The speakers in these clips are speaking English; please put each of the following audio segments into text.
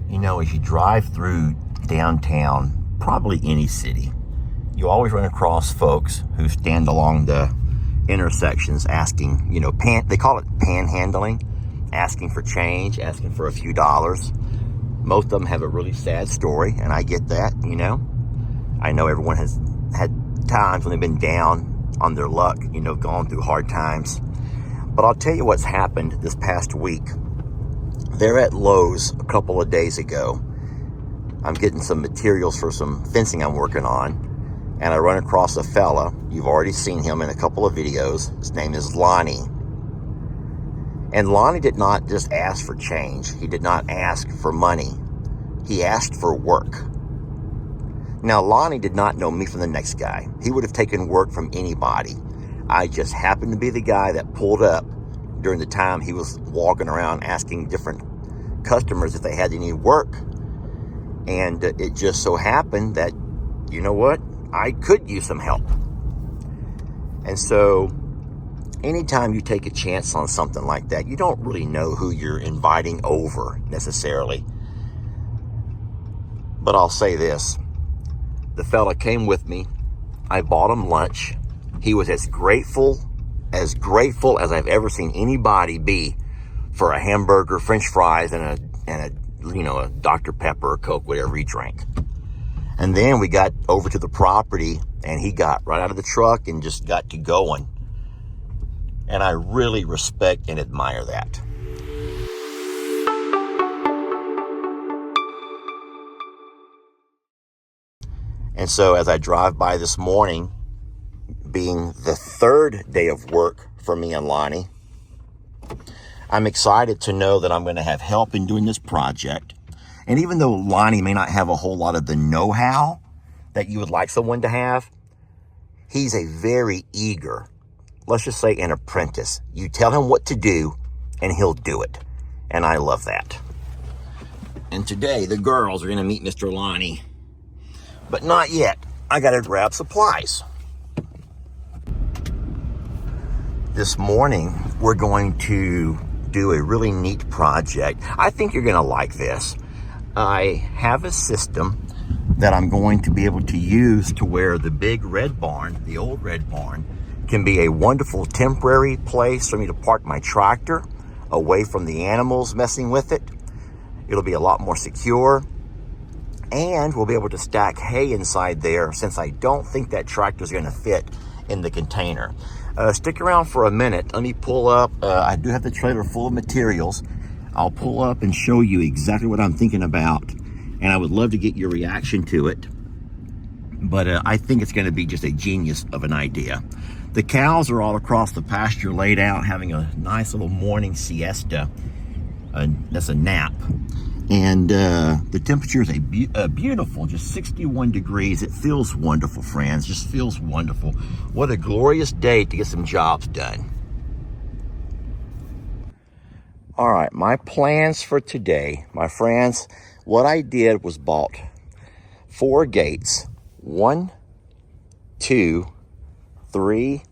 You know, as you drive through downtown, probably any city, you always run across folks who stand along the intersections asking, you know, they call it panhandling, asking for change, asking for a few dollars. Most of them have a really sad story, and I get that, you know. I know everyone has had times when they've been down on their luck, you know, gone through hard times. But I'll tell you what's happened this past week. They're at Lowe's a couple of days ago. I'm getting some materials for some fencing I'm working on, and I run across a fella. You've already seen him in a couple of videos. His name is Lonnie. And Lonnie did not just ask for change. He did not ask for money. He asked for work. Now, Lonnie did not know me from the next guy. He would have taken work from anybody. I just happened to be the guy that pulled up during the time he was walking around asking different customers if they had any work. And it just so happened that, you know what, I could use some help. And so anytime you take a chance on something like that, you don't really know who you're inviting over necessarily. But I'll say this. The fella came with me. I bought him lunch. He was as grateful as I've ever seen anybody be for a hamburger, French fries, and a you know, a Dr. Pepper or Coke, whatever he drank. And then we got over to the property, and he got right out of the truck and just got to going. And I really respect and admire that. And so as I drive by this morning, being the third day of work for me and Lonnie, I'm excited to know that I'm going to have help in doing this project. And even though Lonnie may not have a whole lot of the know-how that you would like someone to have, he's a very eager, let's just say an apprentice. You tell him what to do and he'll do it. And I love that. And today the girls are going to meet Mr. Lonnie. But not yet. I got to grab supplies. This morning, we're going to do a really neat project. I think you're going to like this. I have a system that I'm going to be able to use to where the big red barn, the old red barn, can be a wonderful temporary place for me to park my tractor away from the animals messing with it. It'll be a lot more secure. And we'll be able to stack hay inside there, since I don't think that tractor is going to fit in the container. Stick around for a minute. Let me pull up. I do have the trailer full of materials. I'll pull up and show you exactly what I'm thinking about. And I would love to get your reaction to it. But I think it's going to be just a genius of an idea. The cows are all across the pasture laid out, having a nice little morning siesta. That's a nap. And the temperature is a beautiful, just 61 degrees. It feels wonderful, friends. Just feels wonderful. What a glorious day to get some jobs done. All right, my plans for today, my friends, what I did was bought 4 gates. 1, 2, 3,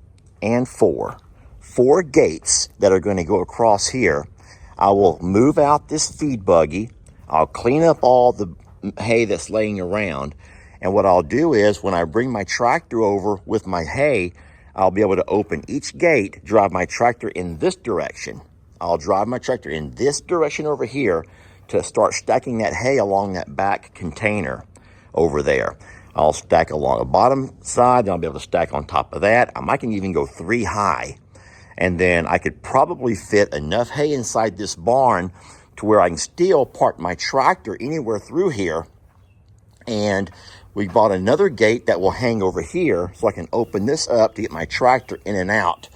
and 4. 4 gates that are going to go across here. I will move out this feed buggy. I'll clean up all the hay that's laying around. And what I'll do is, when I bring my tractor over with my hay, I'll be able to open each gate, drive my tractor in this direction. I'll drive my tractor in this direction over here to start stacking that hay along that back container over there. I'll stack along the bottom side, then I'll be able to stack on top of that. I can even go 3 high. And then I could probably fit enough hay inside this barn to where I can still park my tractor anywhere through here. And we bought another gate that will hang over here, so I can open this up to get my tractor in and out.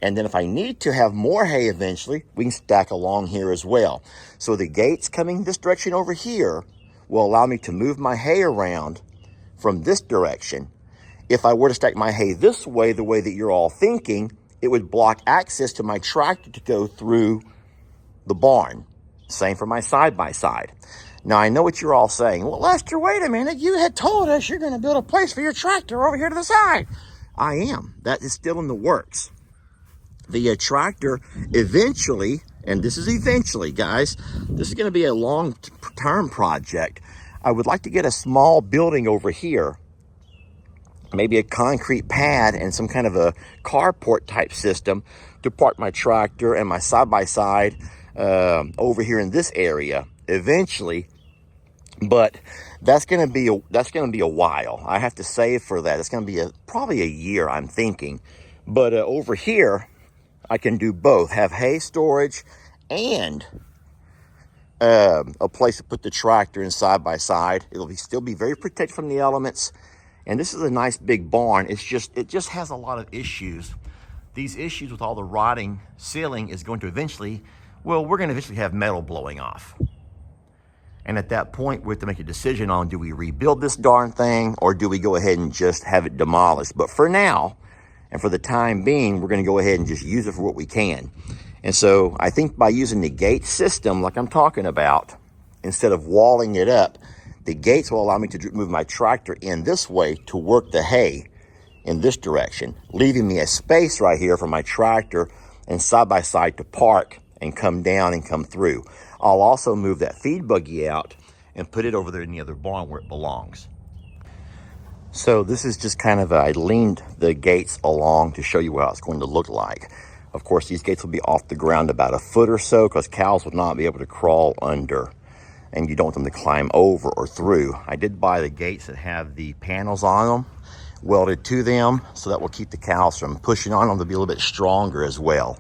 And then if I need to have more hay eventually, we can stack along here as well. So the gates coming this direction over here will allow me to move my hay around from this direction. If I were to stack my hay this way, the way that you're all thinking, it would block access to my tractor to go through the barn. Same for my side-by-side. Now, I know what you're all saying. Well, Lester, wait a minute. You had told us you're going to build a place for your tractor over here to the side. I am. That is still in the works. The tractor eventually, and this is eventually, guys, this is going to be a long term project. I would like to get a small building over here, maybe a concrete pad and some kind of a carport type system to park my tractor and my side-by-side over here in this area eventually. But that's gonna be a while. I have to save for that. It's gonna be probably a year, I'm thinking. But over here, I can do both. Have hay storage and a place to put the tractor in side by side. It'll still be very protected from the elements. And this is a nice big barn. It just has a lot of issues. These issues with all the rotting ceiling is going to eventually, well, we're going to eventually have metal blowing off. And at that point, we have to make a decision on, do we rebuild this darn thing or do we go ahead and just have it demolished? But for now, and for the time being, we're going to go ahead and just use it for what we can. And so I think by using the gate system like I'm talking about, instead of walling it up, the gates will allow me to move my tractor in this way to work the hay in this direction, leaving me a space right here for my tractor and side by side to park and come down and come through. I'll also move that feed buggy out and put it over there in the other barn where it belongs. So this is just kind of, I leaned the gates along to show you what it's going to look like. Of course, these gates will be off the ground about a foot or so because cows will not be able to crawl under, and you don't want them to climb over or through. I did buy the gates that have the panels on them welded to them, so that will keep the cows from pushing on them. They'll be a little bit stronger as well.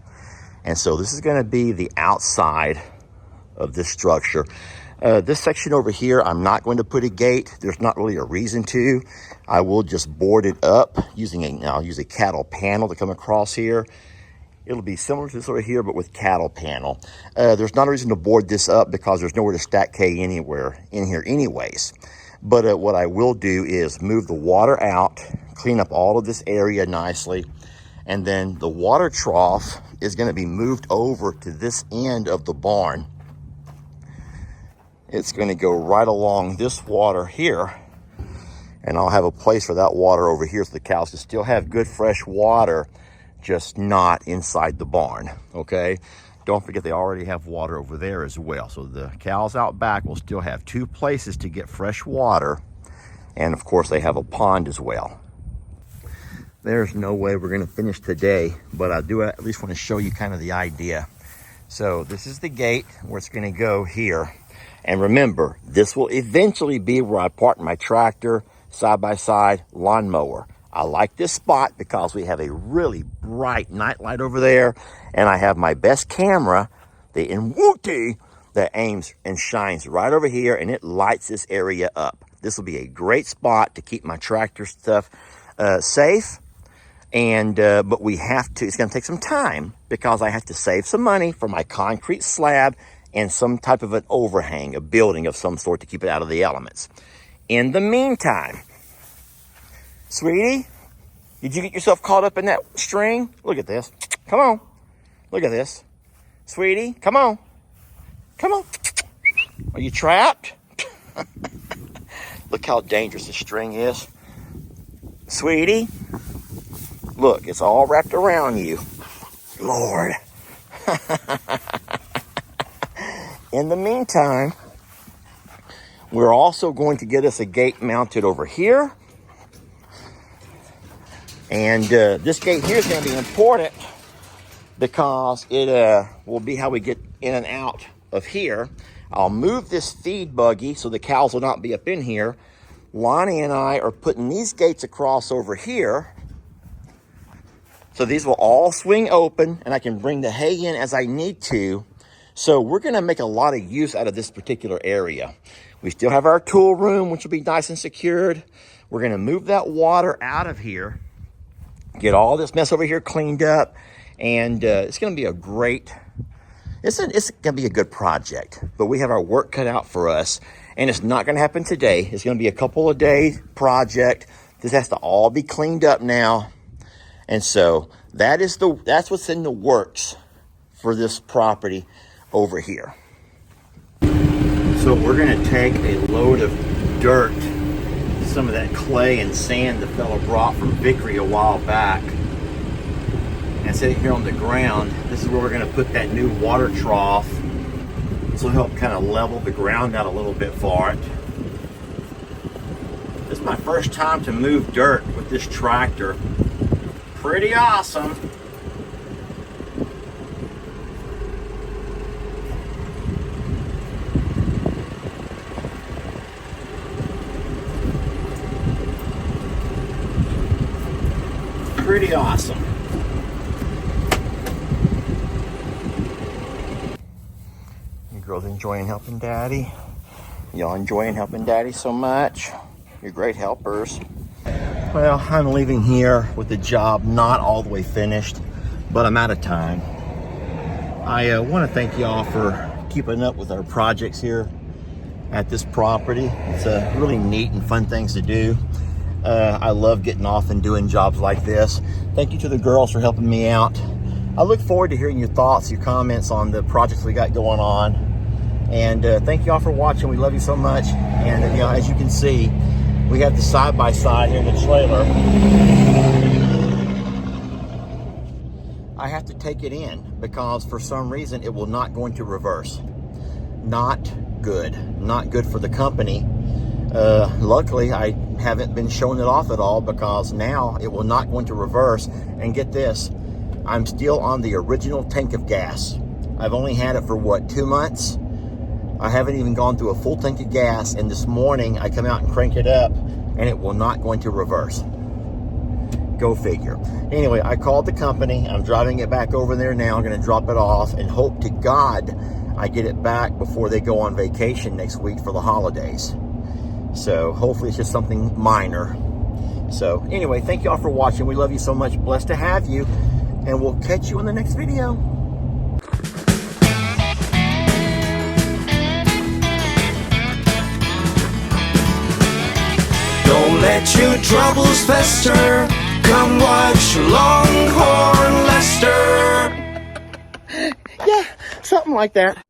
And so this is going to be the outside of this structure. This section over here, I'm not going to put a gate. There's not really a reason to. I will just board it up I'll use a cattle panel to come across here. It'll be similar to this over here, but with cattle panel. There's not a reason to board this up because there's nowhere to stack hay anywhere in here anyways. But what I will do is move the water out, clean up all of this area nicely, and then the water trough is going to be moved over to this end of the barn. It's going to go right along this water here, and I'll have a place for that water over here so the cows can still have good fresh water, just not inside the barn, okay? Don't forget they already have water over there as well. So the cows out back will still have two places to get fresh water, and of course they have a pond as well. There's no way we're gonna finish today, but I do at least want to show you kind of the idea. So this is the gate where it's gonna go here. And remember, this will eventually be where I park my tractor, side-by-side lawnmower. I like this spot because we have a really bright night light over there, and I have my best camera, the Nwuti, that aims and shines right over here, and it lights this area up. This will be a great spot to keep my tractor stuff safe. And but we have to, it's going to take some time because I have to save some money for my concrete slab and some type of an overhang, a building of some sort to keep it out of the elements. In the meantime, sweetie, did you get yourself caught up in that string? Look at this. Come on. Look at this. Sweetie, come on. Come on. Are you trapped? Look how dangerous this string is. Sweetie, look, it's all wrapped around you. Lord. In the meantime, we're also going to get us a gate mounted over here. And this gate here is going to be important because it will be how we get in and out of here. I'll move this feed buggy so the cows will not be up in here. Lonnie and I are putting these gates across over here. So these will all swing open and I can bring the hay in as I need to. So we're going to make a lot of use out of this particular area. We still have our tool room, which will be nice and secured. We're going to move that water out of here, get all this mess over here cleaned up, and it's going to be a great, it's going to be a good project. But we have our work cut out for us, and it's not going to happen today. It's going to be a couple of days project. This has to all be cleaned up now. And so that's what's in the works for this property over here. So we're going to take a load of dirt, some of that clay and sand the fellow brought from Vickery a while back, and set it here on the ground. This is where we're going to put that new water trough This will help kind of level the ground out a little bit for it. This is my first time to move dirt with this tractor. Pretty awesome. Pretty awesome. You girls enjoying helping Daddy? Y'all enjoying helping Daddy so much? You're great helpers. Well, I'm leaving here with the job not all the way finished, but I'm out of time. I want to thank y'all for keeping up with our projects here at this property. It's a really neat and fun things to do. I love getting off and doing jobs like this. Thank you to the girls for helping me out. I look forward to hearing your thoughts, your comments on the projects we got going on. And thank you all for watching. We love you so much. And you know, as you can see, we have the side-by-side here in the trailer. I have to take it in because for some reason it will not go into reverse. Not good. Not good for the company. Luckily, I haven't been showing it off at all because now it will not go into reverse. And get this, I'm still on the original tank of gas. I've only had it for what, 2 months? I haven't even gone through a full tank of gas, and this morning I come out and crank it up and it will not go into reverse. Go figure. Anyway, I called the company. I'm driving it back over there now. I'm going to drop it off and hope to God I get it back before they go on vacation next week for the holidays. So hopefully it's just something minor. So anyway, thank you all for watching. We love you so much. Blessed to have you. And we'll catch you in the next video. Don't let your troubles fester. Come watch Longhorn Lester. Yeah, something like that.